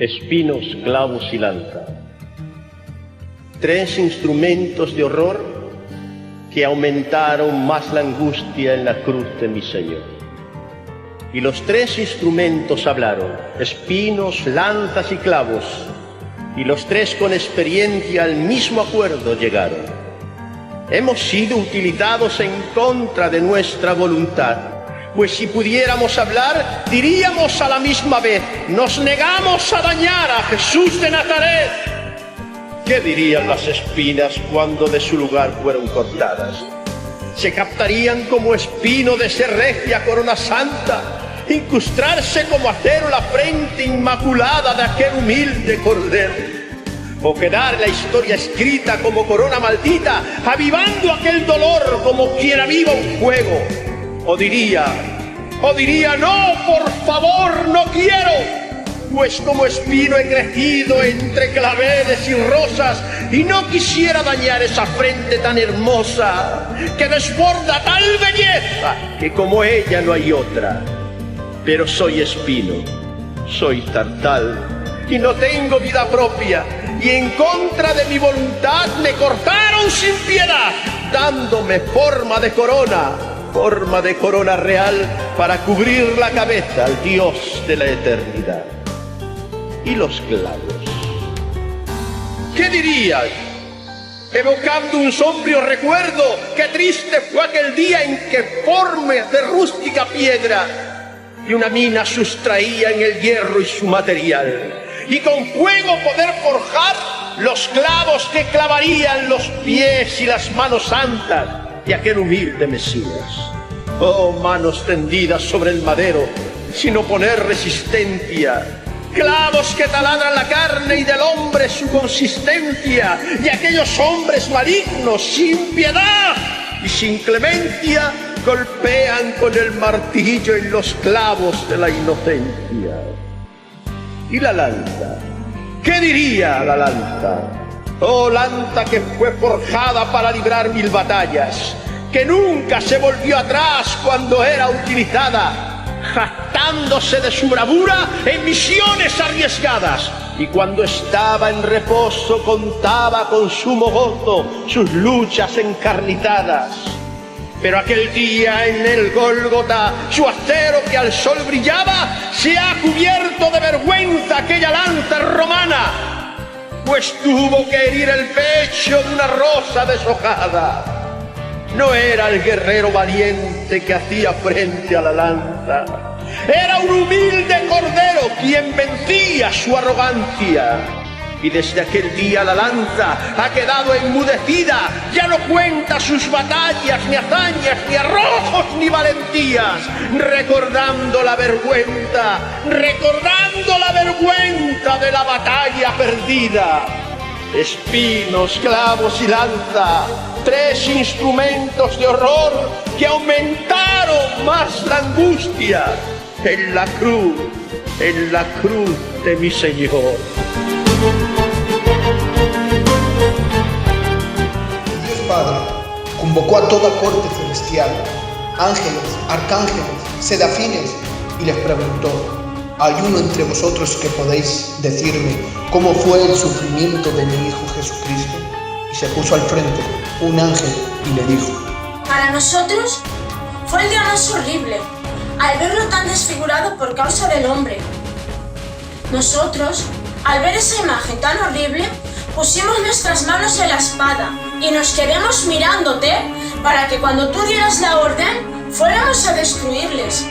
espinos, clavos y lanza. Tres instrumentos de horror que aumentaron más la angustia en la cruz de mi Señor. Y los tres instrumentos hablaron, espinos, lanzas y clavos, y los tres con experiencia al mismo acuerdo llegaron. Hemos sido utilizados en contra de nuestra voluntad, pues si pudiéramos hablar, diríamos a la misma vez, nos negamos a dañar a Jesús de Nazaret. ¿Qué dirían las espinas cuando de su lugar fueron cortadas? Se captarían como espino de ser regia corona santa, incrustarse como acero la frente inmaculada de aquel humilde cordero, o quedar la historia escrita como corona maldita, avivando aquel dolor como quien aviva un fuego. O diría, no, por favor, no quiero, pues como espino he crecido entre claveles y rosas, y no quisiera dañar esa frente tan hermosa, que desborda tal belleza, que como ella no hay otra. Pero soy espino, soy tartal, y no tengo vida propia, y en contra de mi voluntad me cortaron sin piedad, dándome forma de corona real, para cubrir la cabeza al Dios de la eternidad. Y los clavos, ¿qué dirían? Evocando un sombrío recuerdo, qué triste fue aquel día en que forma de rústica piedra y una mina sustraían el hierro y su material, y con fuego poder forjar los clavos que clavarían los pies y las manos santas de aquel humilde Mesías. Oh, manos tendidas sobre el madero, sin oponer resistencia, clavos que taladran la carne y del hombre su consistencia, y aquellos hombres malignos sin piedad y sin clemencia golpean con el martillo en los clavos de la inocencia. ¿Y la lanza? ¿Qué diría la lanza? Oh, lanza que fue forjada para librar 1000 batallas, que nunca se volvió atrás cuando era utilizada, jactándose de su bravura en misiones arriesgadas, y cuando estaba en reposo contaba con sumo gozo sus luchas encarnizadas. Pero aquel día en el Gólgota, su acero que al sol brillaba, se ha cubierto de vergüenza aquella lanza romana, pues tuvo que herir el pecho de una rosa deshojada. No era el guerrero valiente que hacía frente a la lanza, era un humilde cordero quien vencía su arrogancia. Y desde aquel día la lanza ha quedado enmudecida, ya no cuenta sus batallas, ni hazañas, ni arrojos, ni valentías, recordando la vergüenza de la batalla perdida. Espinos, clavos y lanza, tres instrumentos de horror que aumentaron más la angustia en la cruz de mi Señor. Dios Padre convocó a toda corte celestial, ángeles, arcángeles, serafines, y les preguntó: ¿hay uno entre vosotros que podéis decirme cómo fue el sufrimiento de mi Hijo Jesucristo? Y se puso al frente un ángel y le dijo: para nosotros fue el día más horrible, al verlo tan desfigurado por causa del hombre. Nosotros, al ver esa imagen tan horrible, pusimos nuestras manos en la espada y nos quedamos mirándote para que cuando tú dieras la orden, fuéramos a destruirles.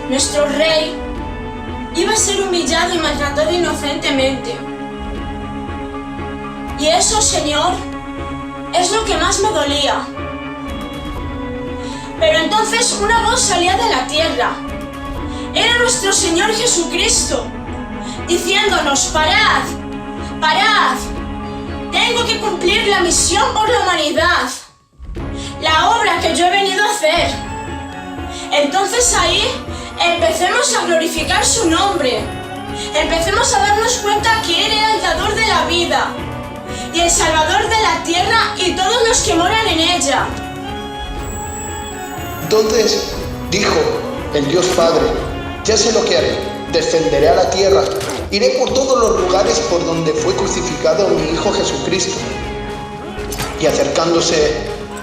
Nuestro rey iba a ser humillado y maltratado inocentemente. Y eso, Señor, es lo que más me dolía. Pero entonces una voz salía de la tierra. Era nuestro Señor Jesucristo, diciéndonos: parad, parad, tengo que cumplir la misión por la humanidad, la obra que yo he venido a hacer. Entonces ahí empecemos a glorificar su nombre, empecemos a darnos cuenta que Él era el dador de la vida y el salvador de la tierra y todos los que moran en ella. Entonces dijo el Dios Padre: ya sé lo que haré. descenderé a la tierra, iré por todos los lugares por donde fue crucificado mi Hijo Jesucristo. Y acercándose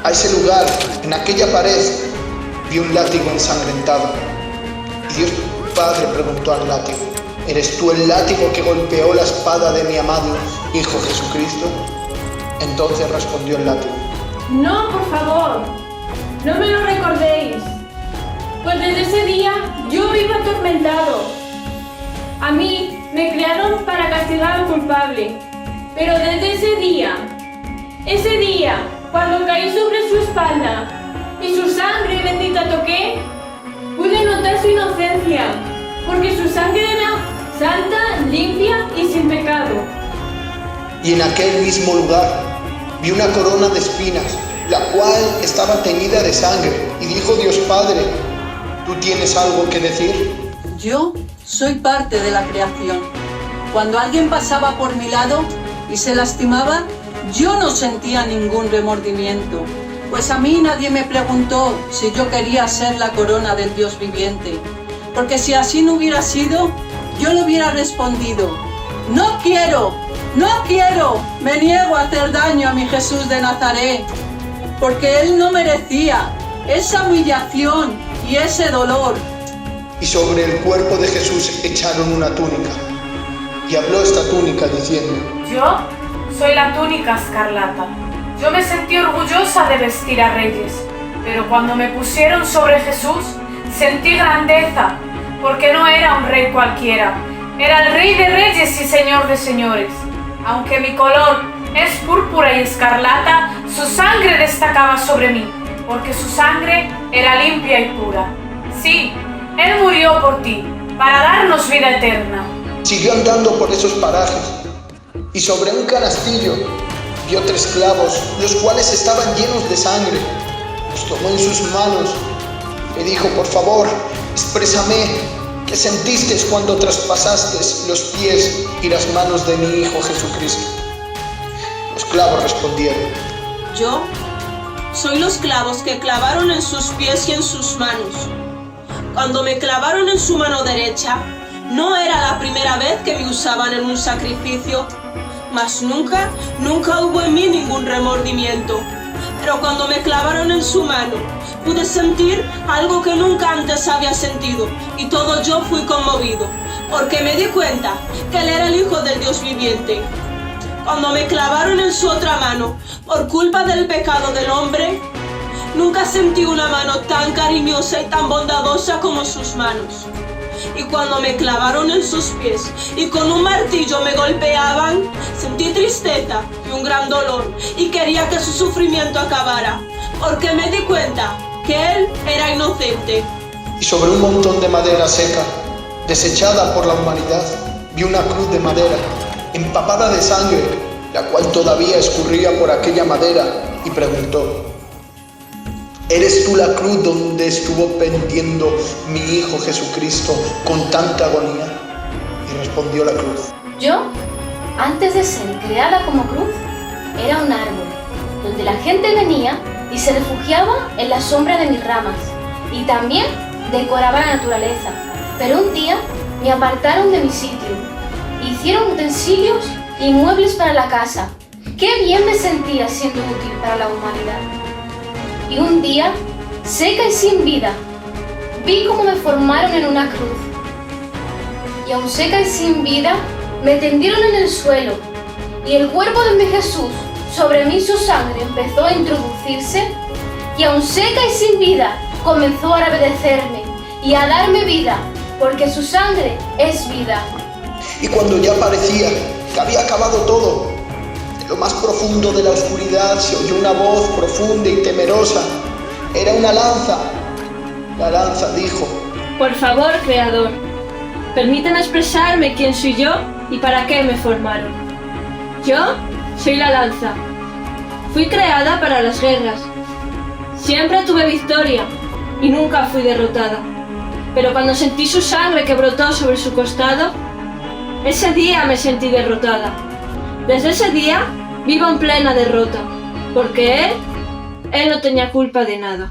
a ese lugar, en aquella pared, vi un látigo ensangrentado. Y Dios Padre preguntó al látigo: ¿eres tú el látigo que golpeó la espada de mi amado Hijo Jesucristo? Entonces respondió el látigo: No, por favor, no me lo recordéis, pues desde ese día yo vivo atormentado. A mí me crearon para castigar al culpable, pero desde ese día, cuando caí sobre su espalda y su sangre bendita toqué, pude notar su inocencia, porque su sangre era santa, limpia y sin pecado. Y en aquel mismo lugar vi una corona de espinas, la cual estaba teñida de sangre, y dijo Dios Padre: ¿tú tienes algo que decir? Yo soy parte de la creación. Cuando alguien pasaba por mi lado y se lastimaba, yo no sentía ningún remordimiento, pues a mí nadie me preguntó si yo quería ser la corona del Dios viviente, porque si así no hubiera sido, yo le hubiera respondido: no quiero, me niego a hacer daño a mi Jesús de Nazaret, porque él no merecía esa humillación y ese dolor. Y sobre el cuerpo de Jesús echaron una túnica, y habló esta túnica diciendo: Yo soy la túnica escarlata. Yo me sentí orgullosa de vestir a reyes, pero cuando me pusieron sobre Jesús, sentí grandeza, porque no era un rey cualquiera, era el Rey de Reyes y Señor de Señores. Aunque mi color es púrpura y escarlata, su sangre destacaba sobre mí, porque su sangre era limpia y pura. Sí, Él murió por ti, para darnos vida eterna. Siguió andando por esos parajes, y sobre un canastillo vio 3 clavos, los cuales estaban llenos de sangre. Los tomó en sus manos, le dijo: por favor, exprésame qué sentiste cuando traspasaste los pies y las manos de mi Hijo Jesucristo. Los clavos respondieron: Yo soy los clavos que clavaron en sus pies y en sus manos. Cuando me clavaron en su mano derecha, no era la primera vez que me usaban en un sacrificio, mas nunca hubo en mí ningún remordimiento. Pero cuando me clavaron en su mano, pude sentir algo que nunca antes había sentido, y todo yo fui conmovido, porque me di cuenta que Él era el Hijo del Dios viviente. Cuando me clavaron en su otra mano, por culpa del pecado del hombre, nunca sentí una mano tan cariñosa y tan bondadosa como sus manos. Y cuando me clavaron en sus pies y con un martillo me golpeaban, sentí tristeza y un gran dolor, y quería que su sufrimiento acabara, porque me di cuenta que Él era inocente. Y sobre un montón de madera seca, desechada por la humanidad, vi una cruz de madera, empapada de sangre, la cual todavía escurría por aquella madera, y preguntó: ¿eres tú la cruz donde estuvo pendiendo mi Hijo Jesucristo con tanta agonía? Y respondió la cruz: Yo, antes de ser creada como cruz, era un árbol, donde la gente venía y se refugiaba en la sombra de mis ramas, y también decoraba la naturaleza. Pero un día me apartaron de mi sitio, hicieron utensilios y muebles para la casa. ¡Qué bien me sentía siendo útil para la humanidad! Y un día, seca y sin vida, vi cómo me formaron en una cruz. Y aún seca y sin vida, me tendieron en el suelo, y el cuerpo de mi Jesús, sobre mí su sangre empezó a introducirse, y aún seca y sin vida, comenzó a obedecerme y a darme vida, porque su sangre es vida. Y cuando ya parecía que había acabado todo, de lo más profundo de la oscuridad se oyó una voz profunda y temerosa. Era una lanza. La lanza dijo: Por favor, Creador, permíteme expresarme quién soy yo y para qué me formaron. Yo soy la lanza. Fui creada para las guerras. Siempre tuve victoria y nunca fui derrotada. Pero cuando sentí su sangre que brotó sobre su costado, ese día me sentí derrotada. Desde ese día vivo en plena derrota, porque Él no tenía culpa de nada.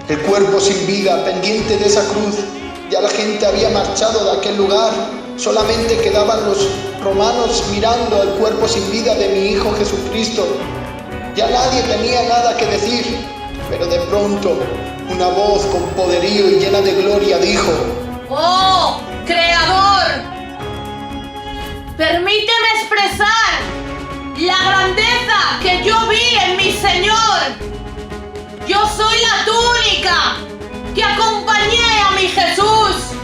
El cuerpo sin vida, pendiente de esa cruz, Ya la gente había marchado de aquel lugar. Solamente quedaban los romanos mirando el cuerpo sin vida de mi Hijo Jesucristo. Ya nadie tenía nada que decir, pero de pronto una voz con poderío y llena de gloria dijo: ¡Oh, Creador! Permíteme expresar la grandeza que yo vi en mi Señor. Yo soy la túnica que acompañé a mi Jesús.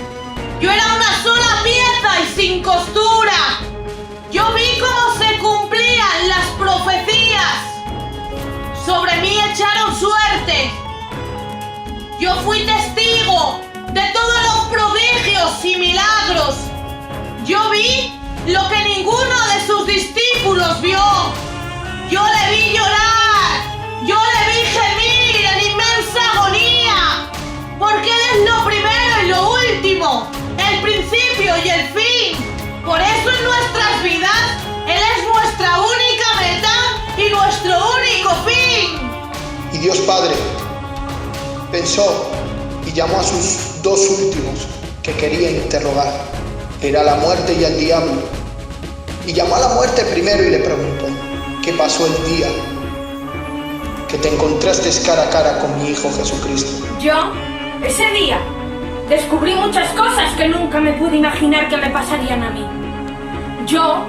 Yo era una sola pieza y sin costura. Yo vi cómo se cumplían las profecías. Sobre mí echaron suerte. Yo fui testigo de todos los prodigios y milagros. Yo vi lo que ninguno de sus discípulos vio. Yo le vi llorar. Yo le vi gemir en inmensa agonía. Porque Él es lo primero y lo último, el principio y el fin. Por eso en nuestras vidas Él es nuestra única meta y nuestro único fin. Y Dios Padre pensó y llamó a sus dos últimos que quería interrogar. Era la muerte y el diablo. Y llamó a la muerte primero y le preguntó: ¿qué pasó el día que te encontraste cara a cara con mi Hijo Jesucristo? Yo, ese día, descubrí muchas cosas que nunca me pude imaginar que me pasarían a mí. Yo,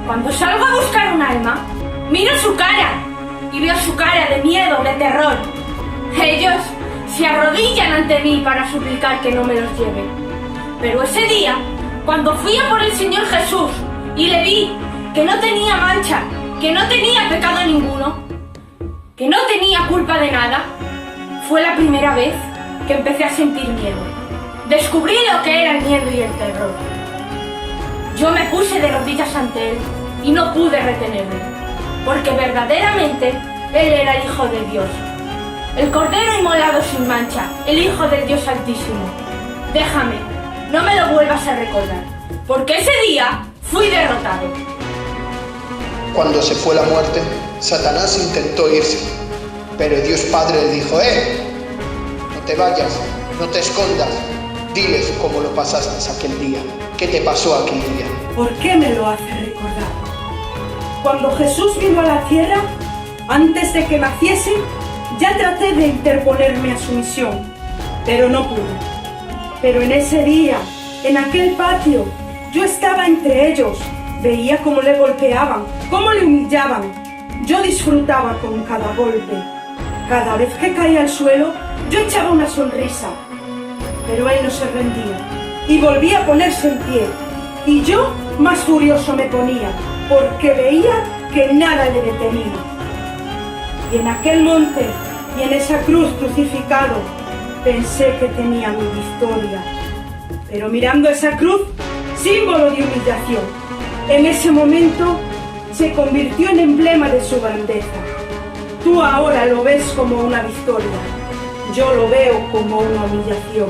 cuando salgo a buscar un alma, miro su cara y veo su cara de miedo, de terror. Ellos se arrodillan ante mí para suplicar que no me los lleve. Pero ese día, cuando fui a por el Señor Jesús y le vi que no tenía mancha, que no tenía pecado ninguno, que no tenía culpa de nada, fue la primera vez que empecé a sentir miedo. Descubrí lo que era el miedo y el terror. Yo me puse de rodillas ante Él y no pude retenerme, porque verdaderamente Él era el Hijo de Dios, el Cordero inmolado sin mancha, el Hijo del Dios Altísimo. Déjame, no me lo vuelvas a recordar, porque ese día fui derrotado. Cuando se fue la muerte, Satanás intentó irse, pero Dios Padre le dijo: no te vayas, no te escondas, diles cómo lo pasaste aquel día, qué te pasó aquel día. ¿Por qué me lo hace recordar? Cuando Jesús vino a la tierra, antes de que naciese, ya traté de interponerme a su misión, pero no pude. Pero en ese día, en aquel patio, yo estaba entre ellos, veía cómo le golpeaban, cómo le humillaban. Yo disfrutaba con cada golpe. Cada vez que caía al suelo, yo echaba una sonrisa. Pero él no se rendía y volvía a ponerse en pie. Y yo más furioso me ponía, porque veía que nada le detenía. Y en aquel monte y en esa cruz crucificado, pensé que tenía mi victoria. Pero mirando esa cruz, símbolo de humillación, en ese momento se convirtió en emblema de su grandeza. Tú ahora lo ves como una victoria, yo lo veo como una humillación.